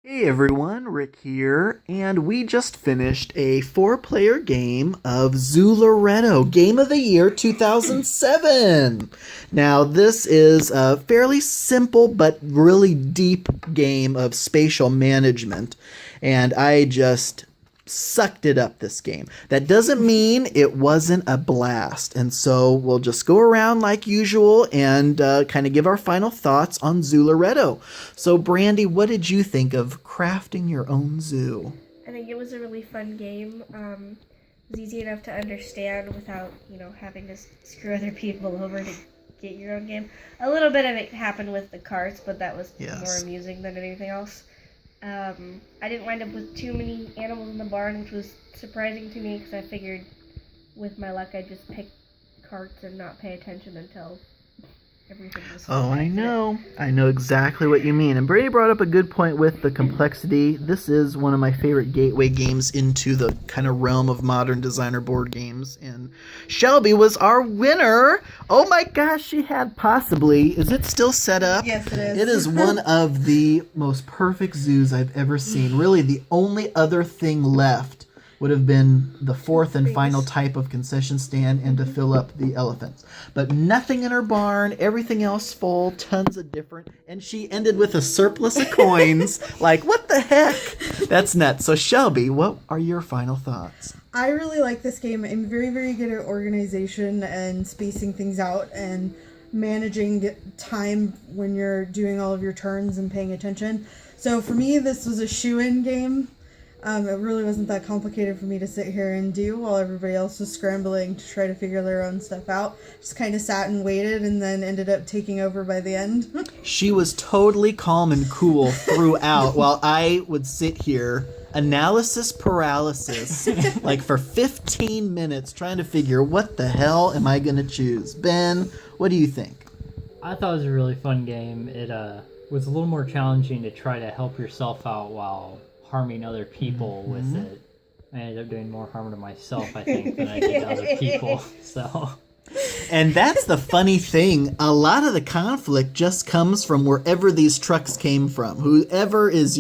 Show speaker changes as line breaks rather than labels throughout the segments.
Hey everyone, Rick here, and we just finished a four-player game of Zooloretto, Game of the Year 2007. Now, this is a fairly simple but really deep game of spatial management, and I just sucked it up this game. That doesn't mean it wasn't a blast, and so we'll just go around like usual and kind of give our final thoughts on Zooloretto. So, Brandy, what did you think of crafting your own zoo?
I think it was a really fun game. It was easy enough to understand without, having to screw other people over to get your own game. A little bit of it happened with the carts, but that was more amusing than anything else. I didn't wind up with too many animals in the barn, which was surprising to me because I figured with my luck I'd just pick carts and not pay attention until everything was
Oh, I know. I know exactly what you mean. And Brady brought up a good point with the complexity. This is one of my favorite gateway games into the kind of realm of modern designer board games. And Shelby was our winner. Oh my gosh, she had possibly... Is it still set up?
Yes, it is.
It is one of the most perfect zoos I've ever seen. Really, the only other thing left would have been the fourth and final type of concession stand and to fill up the elephants. But nothing in her barn, everything else full, tons of different, and she ended with a surplus of coins. Like, what the heck? That's nuts. So Shelby, what are your final thoughts?
I really like this game. I'm very, very good at organization and spacing things out and managing time when you're doing all of your turns and paying attention. So for me, this was a shoe-in game. It really wasn't that complicated for me to sit here and do while everybody else was scrambling to try to figure their own stuff out. Just kind of sat and waited and then ended up taking over by the end.
She was totally calm and cool throughout while I would sit here, analysis paralysis, like for 15 minutes trying to figure what the hell am I going to choose. Ben, what do you think?
I thought it was a really fun game. It was a little more challenging to try to help yourself out while harming other people with it. I ended up doing more harm to myself, I think, than I did to other people. So,
and that's the funny thing. A lot of the conflict just comes from wherever these trucks came from. Whoever is,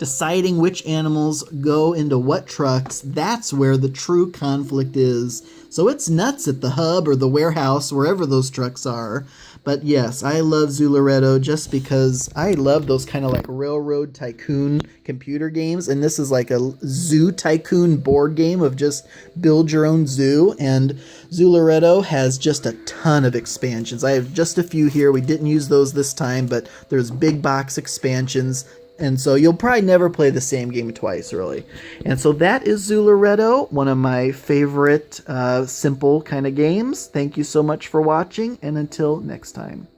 deciding which animals go into what trucks, that's where the true conflict is. So it's nuts at the hub or the warehouse, wherever those trucks are. But yes, I love Zooloretto just because I love those kind of like railroad tycoon computer games. And this is like a zoo tycoon board game of just build your own zoo. And Zooloretto has just a ton of expansions. I have just a few here. We didn't use those this time, but there's big box expansions. And so you'll probably never play the same game twice, really. And so that is Zooloretto, one of my favorite simple kind of games. Thank you so much for watching, and until next time.